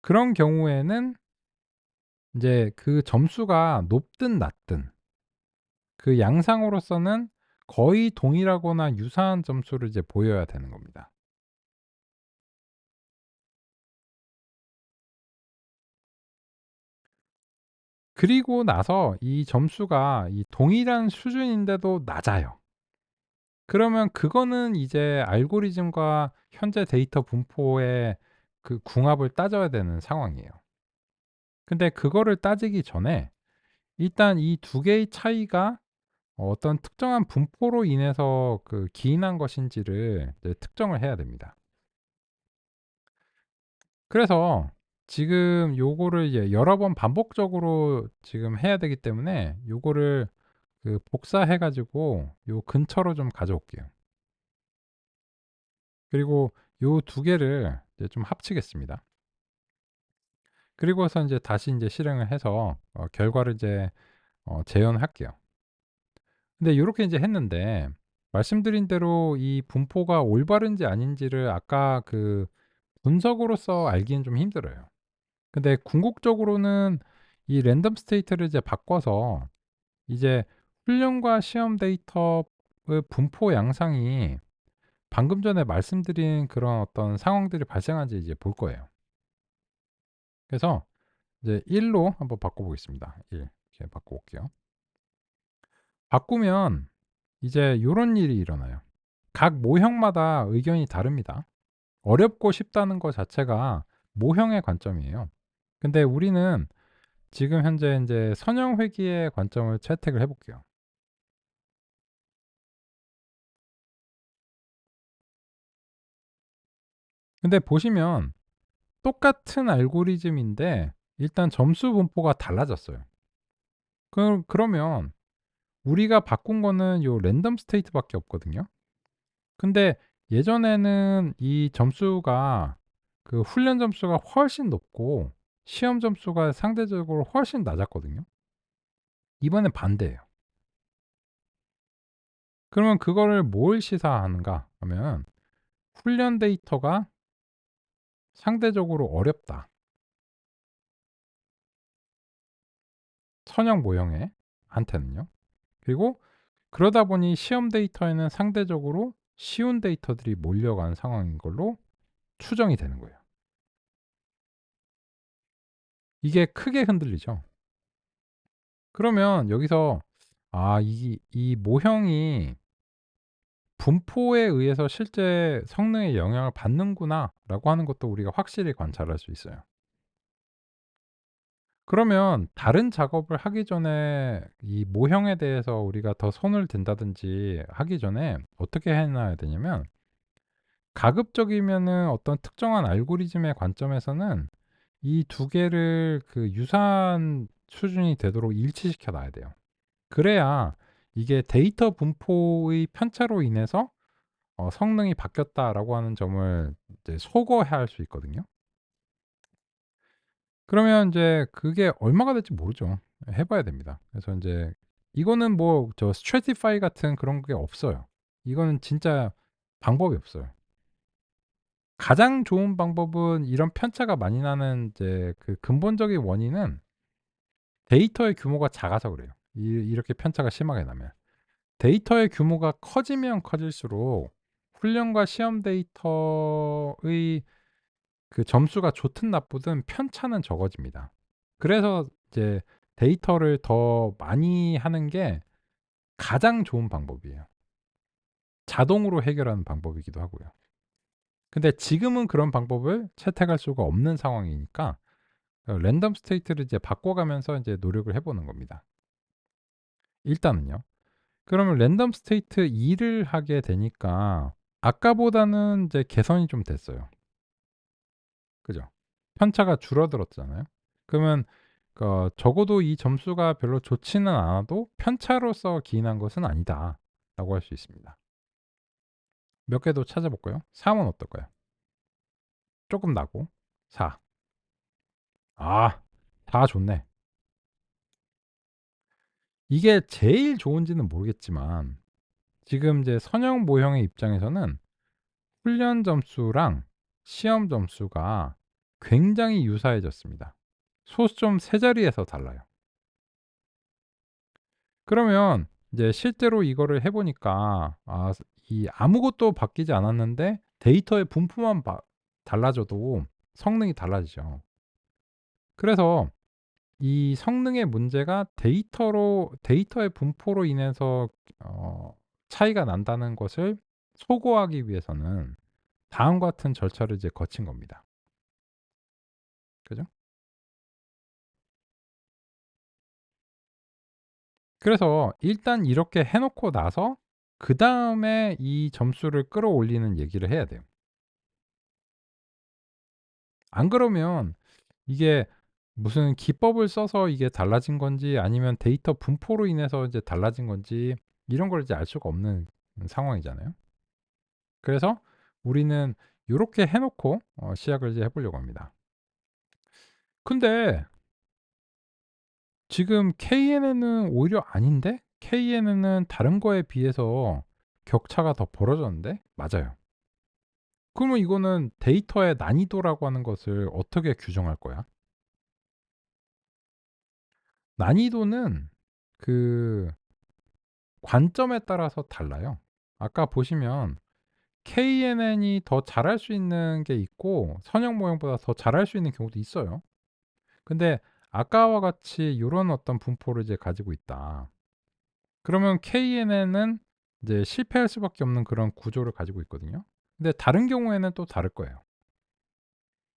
그런 경우에는 인제 그 점수가 높든 낮든 그 양상으로서는 거의 동일하거나 유사한 점수를 이제 보여야 되는 겁니다. 그리고 나서 이 점수가 이 동일한 수준인데도 낮아요. 그러면 그거는 이제 알고리즘과 현재 데이터 분포의 그 궁합을 따져야 되는 상황이에요. 근데 그거를 따지기 전에 일단 이 두 개의 차이가 어떤 특정한 분포로 인해서 그 기인한 것인지를 이제 특정을 해야 됩니다. 그래서 지금 요거를 이제 여러 번 반복적으로 지금 해야 되기 때문에 요거를 그 복사해 가지고 요 근처로 좀 가져올게요. 그리고 요 두 개를 이제 좀 합치겠습니다. 그리고서 인제 다시 인제 실행을 해서 결과를 이제 재현할게요. 근데 요렇게 인제 했는데 말씀드린 대로 이 분포가 올바른지 아닌지를 아까 그 분석으로서 알기는 좀 힘들어요. 근데 궁극적으로는 이 랜덤 스테이트를 이제 바꿔서 이제 훈련과 시험 데이터의 분포 양상이 방금 전에 말씀드린 그런 어떤 상황들이 발생한지 이제 볼 거예요. 그래서 이제 1로 한번 바꿔 보겠습니다. 1 이렇게 바꿔 볼게요. 바꾸면 이제 요런 일이 일어나요. 각 모형마다 의견이 다릅니다. 어렵고 쉽다는 거 자체가 모형의 관점이에요. 근데 우리는 지금 현재 인제 선형 회귀의 관점을 채택을 해 볼게요. 근데 보시면 똑같은 알고리즘인데 일단 점수 분포가 달라졌어요. 그러면 우리가 바꾼 거는 요 랜덤 스테이트 밖에 없거든요. 근데 예전에는 이 점수가 그 훈련 점수가 훨씬 높고 시험 점수가 상대적으로 훨씬 낮았거든요. 이번엔 반대예요. 그러면 그거를 뭘 시사하는가 하면 훈련 데이터가 상대적으로 어렵다. 선형 모형에 한테는요. 그리고 그러다 보니 시험 데이터에는 상대적으로 쉬운 데이터들이 몰려간 상황인 걸로 추정이 되는 거예요. 이게 크게 흔들리죠. 그러면 여기서 '아 이 모형이 분포에 의해서 실제 성능에 영향을 받는구나.'라고 하는 것도 우리가 확실히 관찰할 수 있어요. 그러면 다른 작업을 하기 전에 이 모형에 대해서 우리가 더 손을 댄다든지 하기 전에 어떻게 해 놔야 되냐면, 가급적이면은 어떤 특정한 알고리즘의 관점에서는 이 두 개를 그 유사한 수준이 되도록 일치시켜 놔야 돼요. 그래야 이게 데이터 분포의 편차로 인해서 '성능이 바뀌었다.'라고 하는 점을 이제 소거할 수 있거든요. 그러면 인제 그게 얼마가 될지 모르죠. 해 봐야 됩니다. 그래서 인제 이거는 뭐 저 스트래티파이 같은 그런 게 없어요. 이거는 진짜 방법이 없어요. 가장 좋은 방법은 이런 편차가 많이 나는 이제 그 근본적인 원인은 데이터의 규모가 작아서 그래요. 이렇게 편차가 심하게 나면. 데이터의 규모가 커지면 커질수록 훈련과 시험 데이터의 그 점수가 좋든 나쁘든 편차는 적어집니다. 그래서 이제 데이터를 더 많이 하는 게 가장 좋은 방법이에요. 자동으로 해결하는 방법이기도 하고요. 근데 지금은 그런 방법을 채택할 수가 없는 상황이니까 랜덤 스테이트를 이제 바꿔가면서 이제 노력을 해 보는 겁니다. 일단은요. 그러면 랜덤 스테이트 2를 하게 되니까 아까보다는 이제 개선이 좀 됐어요. 그죠? 편차가 줄어들었잖아요. 그러면 적어도 이 점수가 별로 좋지는 않아도 '편차로서 기인한 것은 아니다.'라고 할 수 있습니다. 몇 개 더 찾아볼까요? 3은 어떨까요? 쪼끔 나고 4. 아 4 좋네. 이게 제일 좋은지는 모르겠지만 지금 이제 선형 모형의 입장에서는 훈련 점수랑 시험 점수가 굉장히 유사해졌습니다. 소수점 세 자리에서 달라요. 그러면 이제 실제로 이거를 해 보니까 이 아무것도 바뀌지 않았는데 데이터의 분포만 달라져도 성능이 달라지죠. 그래서 이 성능의 문제가 데이터의 분포로 인해서 어 차이가 난다는 것을 소거하기 위해서는 다음과 같은 절차를 이제 거친 겁니다. 그죠? 그래서 일단 이렇게 해 놓고 나서 그다음에 이 점수를 끌어올리는 얘기를 해야 돼요. 안 그러면 이게 무슨 기법을 써서 이게 달라진 건지 아니면 데이터 분포로 인해서 이제 달라진 건지 이런 걸 이제 알 수가 없는 상황이잖아요. 그래서 우리는 요렇게 해 놓고 시작을 이제 해 보려고 합니다. 근데 지금 KNN은 오히려 아닌데? KNN은 다른 거에 비해서 격차가 더 벌어졌는데? 맞아요. 그러면 이거는 데이터의 난이도라고 하는 것을 어떻게 규정할 거야? 난이도는 그 관점에 따라서 달라요. 아까 보시면 KNN이 더 잘할 수 있는 게 있고 선형 모형보다 더 잘할 수 있는 경우도 있어요. 근데 아까와 같이 요런 어떤 분포를 이제 가지고 있다. 그러면 KNN은 이제 실패할 수밖에 없는 그런 구조를 가지고 있거든요. 근데 다른 경우에는 또 다를 거예요.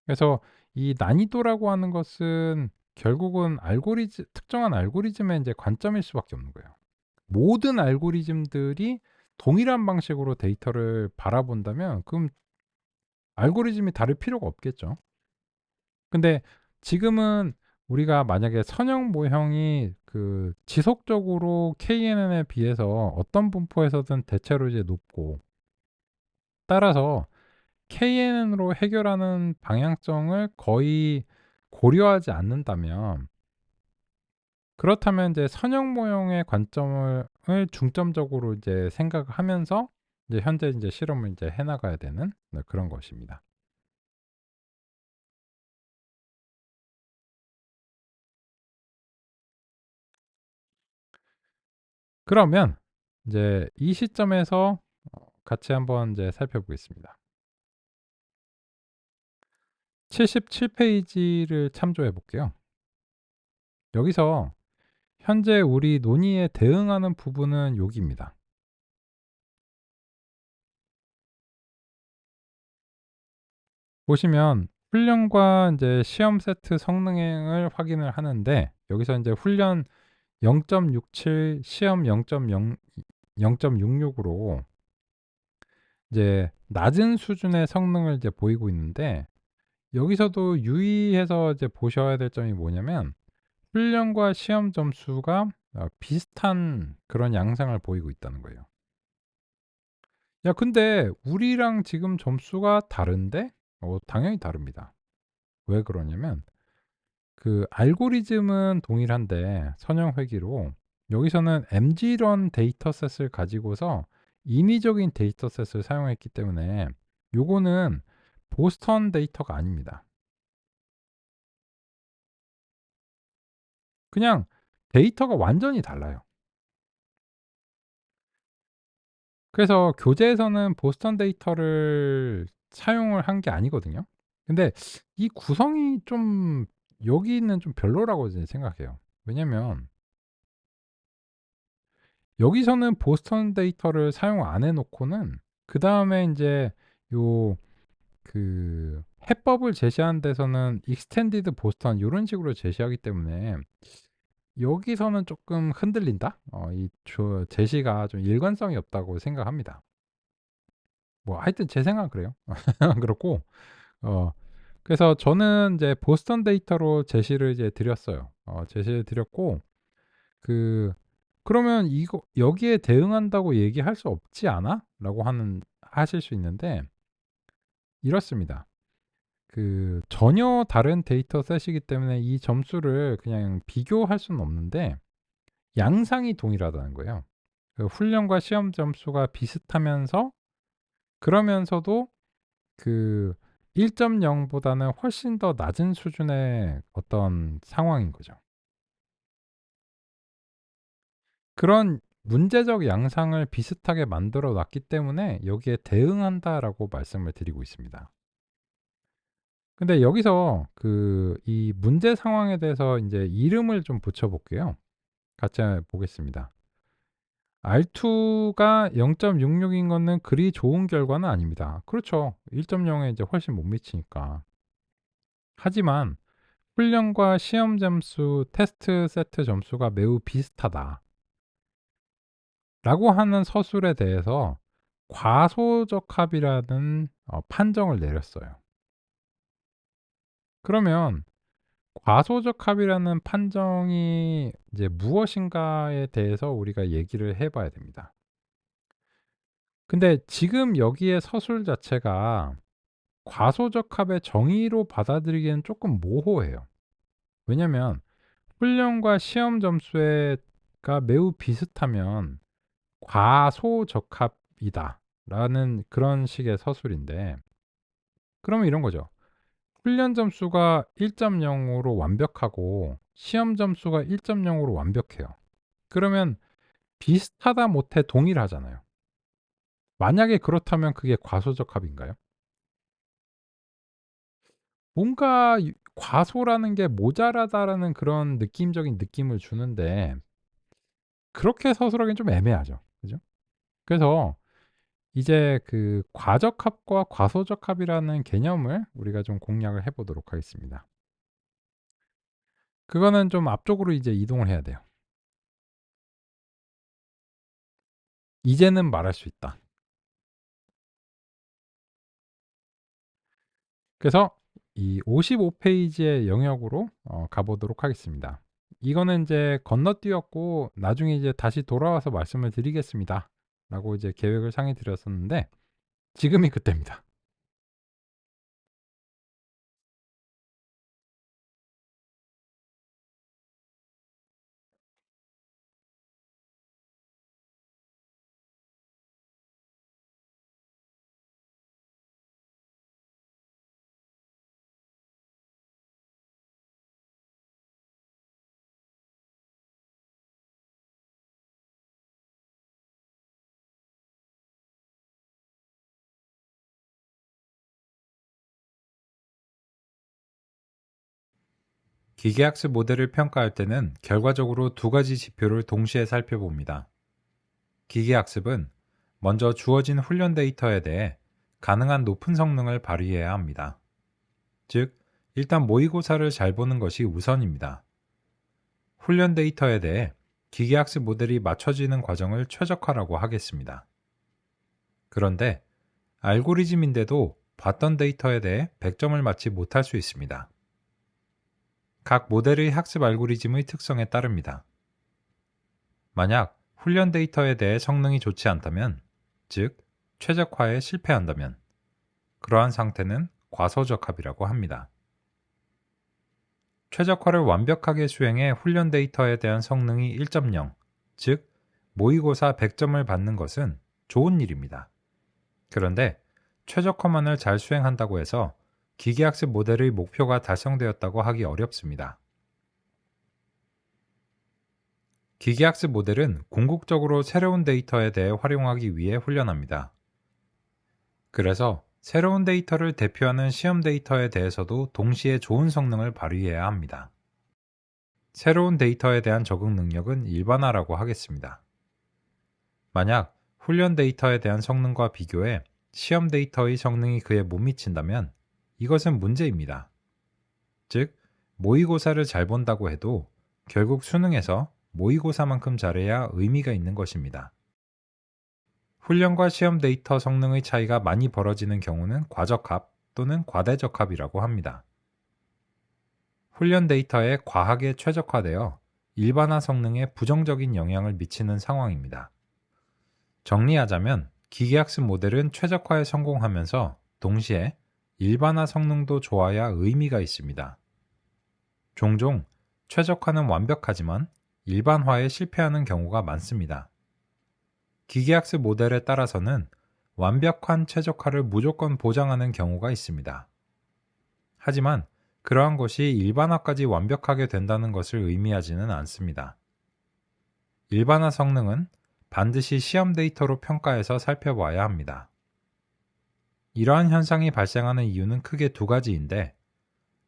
그래서 이 난이도라고 하는 것은 결국은 특정한 알고리즘의 이제 관점일 수밖에 없는 거예요. 모든 알고리즘들이 동일한 방식으로 데이터를 바라본다면 그럼 알고리즘이 다를 필요가 없겠죠. 근데 지금은 우리가 만약에 선형 모형이 지속적으로 KNN에 비해서 어떤 분포에서든 대체로 이제 높고 따라서 KNN으로 해결하는 방향성을 거의 고려하지 않는다면 그렇다면 이제 선형 모형의 관점을 중점적으로 이제 생각하면서 이제 현재 이제 실험을 이제 해 나가야 되는 그런 것입니다. 그러면 이제 이 시점에서 같이 한번 이제 살펴보겠습니다. 77 페이지를 참조해 볼게요. 여기서 현재 우리 논의에 대응하는 부분은 여기입니다. 보시면 훈련과 이제 시험 세트 성능을 확인을 하는데 여기서 이제 훈련 0.67 시험 0.0 0.66으로 이제 낮은 수준의 성능을 이제 보이고 있는데 여기서도 유의해서 이제 보셔야 될 점이 뭐냐면 훈련과 시험 점수가 비슷한 그런 양상을 보이고 있다는 거예요. 야 근데 우리랑 지금 점수가 다른데? 당연히 다릅니다. 왜 그러냐면 알고리즘은 동일한데 선형 회귀로 여기서는 MG런 데이터셋을 가지고서 인위적인 데이터셋을 사용했기 때문에 요거는 보스턴 데이터가 아닙니다. 그냥 데이터가 완전히 달라요. 그래서 교재에서는 보스턴 데이터를 사용을 한 게 아니거든요. 근데 이 구성이 좀 여기는 좀 별로라고 이제 생각해요. 왜냐면 여기서는 보스턴 데이터를 사용 안 해 놓고는 그다음에 인제 요 해법을 제시하는 데서는 익스텐디드 보스턴 요런 식으로 제시하기 때문에 여기서는 쪼끔 흔들린다? 이 제시가 좀 일관성이 없다고 생각합니다. 뭐 하여튼 제 생각은 그래요. 그렇고 어 그래서 저는 이제 보스턴 데이터로 제시를 이제 드렸어요. 제시를 드렸고 그 "그러면 이거 여기에 대응한다고 얘기할 수 없지 않아?"라고 하실 수 있는데 이렇습니다. 전혀 다른 데이터셋이기 때문에 이 점수를 그냥 비교할 수는 없는데 양상이 동일하다는 거예요. 훈련과 시험 점수가 비슷하면서 그러면서도 그 1.0 보다는 훨씬 더 낮은 수준의 어떤 상황인 거죠. 그런 문제적 양상을 비슷하게 만들어 놨기 때문에 여기에 대응한다라고 말씀을 드리고 있습니다. 근데 여기서 이 문제 상황에 대해서 인제 이름을 좀 붙여 볼게요. 같이 보겠습니다. R2가 0.66인 거는 그리 좋은 결과는 아닙니다. 그렇죠. 1.0에 이제 훨씬 못 미치니까. 하지만 훈련과 시험 점수, 테스트 세트 점수가 매우 비슷하다라고 하는 서술에 대해서 과소적합이라는 판정을 내렸어요. 그러면 과소적합이라는 판정이 이제 무엇인가에 대해서 우리가 얘기를 해 봐야 됩니다. 근데 지금 여기에 서술 자체가 과소적합의 정의로 받아들이기에는 조금 모호해요. 왜냐면 훈련과 시험 점수가 매우 비슷하면 과소적합이다라는 그런 식의 서술인데 그러면 이런 거죠. 훈련 점수가 1.0으로 완벽하고 시험 점수가 1.0으로 완벽해요. 그러면 비슷하다 못해 동일하잖아요. 만약에 그렇다면 그게 과소적합인가요? 뭔가 과소라는 게 모자라다라는 그런 느낌적인 느낌을 주는데 그렇게 서술하기는 좀 애매하죠. 그죠? 그래서 이제 과적합과 과소적합이라는 개념을 우리가 좀 공략을 해 보도록 하겠습니다. 그거는 좀 앞쪽으로 이제 이동을 해야 돼요. 이제는 말할 수 있다. 그래서 이 55 페이지의 영역으로 가 보도록 하겠습니다. 이거는 이제 건너뛰었고 나중에 이제 다시 돌아와서 말씀을 드리겠습니다.'라고 이제 계획을 상의 드렸었는데 지금이 그때입니다. 기계학습 모델을 평가할 때는 결과적으로 두 가지 지표를 동시에 살펴봅니다. 기계학습은 먼저 주어진 훈련 데이터에 대해 가능한 높은 성능을 발휘해야 합니다. 즉, 일단 모의고사를 잘 보는 것이 우선입니다. 훈련 데이터에 대해 기계학습 모델이 맞춰지는 과정을 최적화라고 하겠습니다. 그런데 알고리즘인데도 봤던 데이터에 대해 100점을 맞지 못할 수 있습니다. 각 모델의 학습 알고리즘의 특성에 따릅니다. 만약 훈련 데이터에 대해 성능이 좋지 않다면, 즉 최적화에 실패한다면 그러한 상태는 과소적합이라고 합니다. 최적화를 완벽하게 수행해 훈련 데이터에 대한 성능이 1.0, 즉 모의고사 100점을 받는 것은 좋은 일입니다. 그런데 최적화만을 잘 수행한다고 해서 기계학습 모델의 목표가 달성되었다고 하기 어렵습니다. 기계학습 모델은 궁극적으로 새로운 데이터에 대해 활용하기 위해 훈련합니다. 그래서 새로운 데이터를 대표하는 시험 데이터에 대해서도 동시에 좋은 성능을 발휘해야 합니다. 새로운 데이터에 대한 적응 능력은 일반화라고 하겠습니다. 만약 훈련 데이터에 대한 성능과 비교해 시험 데이터의 성능이 그에 못 미친다면 이것은 문제입니다. 즉, 모의고사를 잘 본다고 해도 결국 수능에서 모의고사만큼 잘해야 의미가 있는 것입니다. 훈련과 시험 데이터 성능의 차이가 많이 벌어지는 경우는 과적합 또는 과대적합이라고 합니다. 훈련 데이터에 과하게 최적화되어 일반화 성능에 부정적인 영향을 미치는 상황입니다. 정리하자면 기계학습 모델은 최적화에 성공하면서 동시에 일반화 성능도 좋아야 의미가 있습니다. 종종 최적화는 완벽하지만 일반화에 실패하는 경우가 많습니다. 기계학습 모델에 따라서는 완벽한 최적화를 무조건 보장하는 경우가 있습니다. 하지만 그러한 것이 일반화까지 완벽하게 된다는 것을 의미하지는 않습니다. 일반화 성능은 반드시 시험 데이터로 평가해서 살펴봐야 합니다. 이러한 현상이 발생하는 이유는 크게 두 가지인데,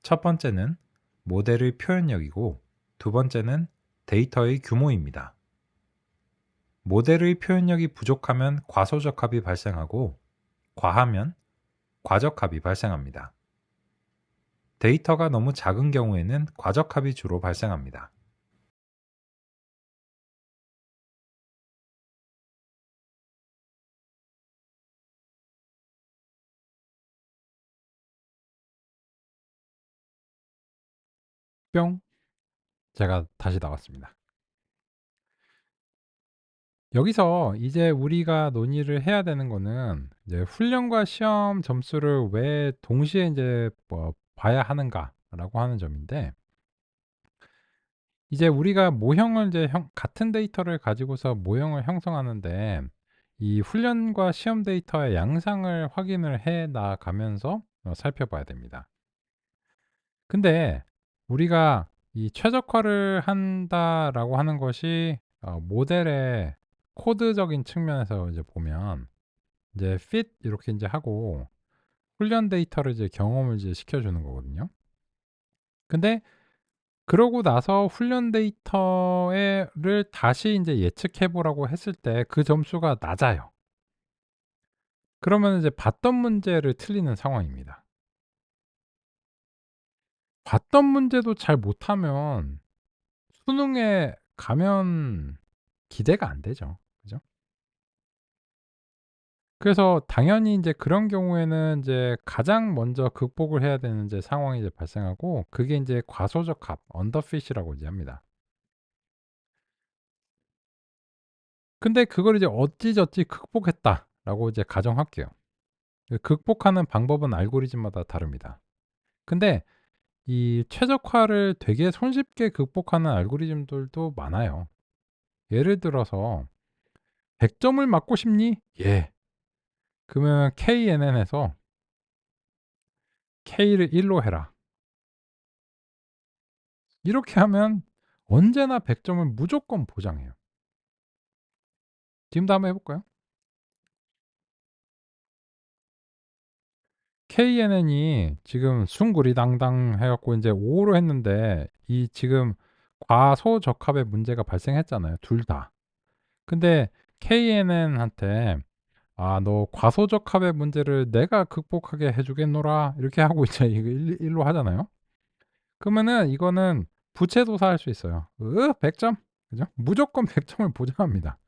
첫 번째는 모델의 표현력이고 두 번째는 데이터의 규모입니다. 모델의 표현력이 부족하면 과소적합이 발생하고 과하면 과적합이 발생합니다. 데이터가 너무 작은 경우에는 과적합이 주로 발생합니다. 뿅! 제가 다시 나왔습니다. 여기서 이제 우리가 논의를 해야 되는 거는 이제 훈련과 시험 점수를 왜 동시에 이제 뭐 봐야 하는가라고 하는 점인데, 이제 우리가 모형을 이제 같은 데이터를 가지고서 모형을 형성하는데 이 훈련과 시험 데이터의 양상을 확인을 해 나가면서 살펴봐야 됩니다. 근데 우리가 이 최적화를 한다라고 하는 것이 모델의 코드적인 측면에서 이제 보면 이제 fit 이렇게 이제 하고 훈련 데이터를 이제 경험을 이제 시켜주는 거거든요. 근데 그러고 나서 훈련 데이터를 다시 이제 예측해 보라고 했을 때 그 점수가 낮아요. 그러면 이제 봤던 문제를 틀리는 상황입니다. 봤던 문제도 잘 못하면 수능에 가면 기대가 안 되죠. 그죠? 그래서 당연히 인제 그런 경우에는 인제 가장 먼저 극복을 해야 되는 이제 상황이 이제 발생하고, 그게 인제 과소적합, 언더핏이라고 이제 합니다. 근데 그걸 이제 어찌저찌 극복했다라고 이제 가정할게요. 그 극복하는 방법은 알고리즘마다 다릅니다. 근데 이 최적화를 되게 손쉽게 극복하는 알고리즘들도 많아요. 예를 들어서 "100 점을 맞고 싶니?" "예." 그러면 KNN에서 "K를 1로 해라." 이렇게 하면 언제나 100 점을 무조건 보장해요. 지금도 한번 해 볼까요? KNN이 지금 숭구리당당 해 갖고 인제 5 로 했는데 이 지금 과소적합의 문제가 발생했잖아요, 둘 다. 근데 KNN한테 "아 너 과소적합의 문제를 내가 극복하게 해 주겠노라." 이렇게 하고 이제 이거 1 로 하잖아요. 그러면은 이거는 부채도사할 수 있어요. 100 점. 그죠? 무조건 100 점을 보장합니다.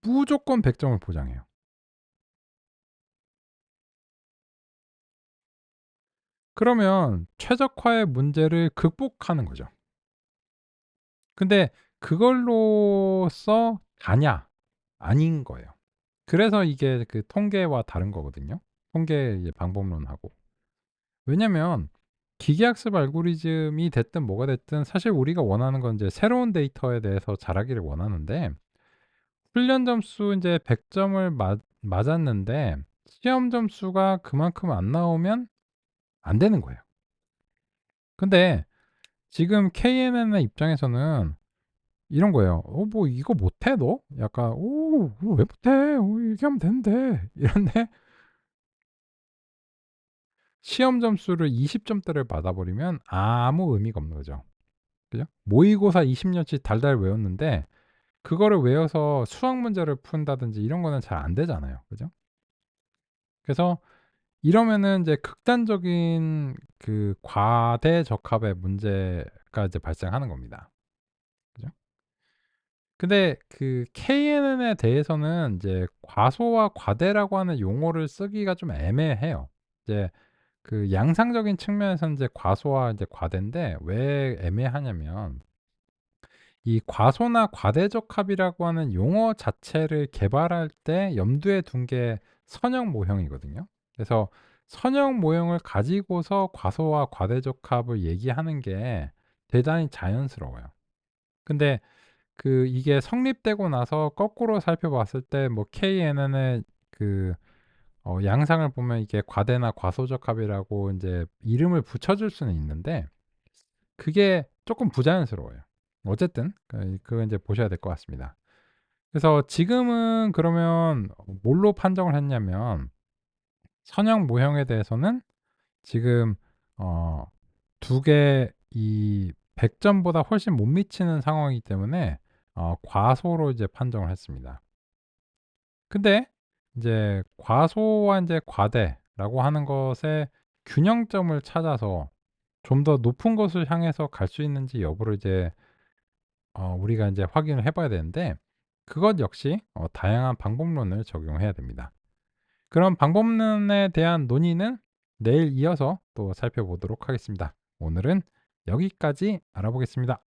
무조건 100 점을 보장해요. 그러면 최적화의 문제를 극복하는 거죠. 근데 그걸로써 다냐? 아닌 거예요. 그래서 이게 그 통계와 다른 거거든요. 통계 이제 방법론하고. 왜냐면 기계학습 알고리즘이 됐든 뭐가 됐든 사실 우리가 원하는 건 이제 새로운 데이터에 대해서 잘하기를 원하는데, 훈련 점수 인제 100 점을 맞았는데 시험 점수가 그만큼 안 나오면 안 되는 거예요. 근데 지금 KNN의 입장에서는 이런 거예요. 뭐 이거 못해 너?" 약간 그거 왜 못해? 이렇게 하면 되는데." 이런데 시험 점수를 20 점대를 받아 버리면 아무 의미가 없는 거죠. 그죠? 모의고사 20 년치 달달 외웠는데 그거를 외워서 수학 문제를 푼다든지 이런 거는 잘 안 되잖아요. 그죠? 그래서 이러면은 이제 극단적인 그 과대적합의 문제가 이제 발생하는 겁니다. 그죠? 근데 그 KNN에 대해서는 인제 과소와 과대라고 하는 용어를 쓰기가 좀 애매해요. 이제 그 양상적인 측면에서는 인제 과소와 인제 과대인데 왜 애매하냐면 이 과소나 과대적 합이라고 하는 용어 자체를 개발할 때 염두에 둔 게 선형 모형이거든요. 그래서 선형 모형을 가지고서 과소와 과대적 합을 얘기하는 게 대단히 자연스러워요. 근데 그 이게 성립되고 나서 거꾸로 살펴봤을 때 뭐 KNN의 그 양상을 보면 이게 과대나 과소적 합이라고 인제 이름을 붙여줄 수는 있는데 그게 쪼끔 부자연스러워요. 어쨌든 그거 인제 보셔야 될 것 같습니다. 그래서 지금은 그러면 뭘로 판정을 했냐면 선형 모형에 대해서는 지금 어 두 개 이 100 점보다 훨씬 못 미치는 상황이기 때문에 과소로 이제 판정을 했습니다. 근데 인제 과소와 인제 과대라고 하는 것의 균형점을 찾아서 좀 더 높은 곳을 향해서 갈 수 있는지 여부를 이제 우리가 인제 확인을 해 봐야 되는데 그것 역시 다양한 방법론을 적용해야 됩니다. 그런 방법론에 대한 논의는 내일 이어서 또 살펴보도록 하겠습니다. 오늘은 여기까지 알아보겠습니다.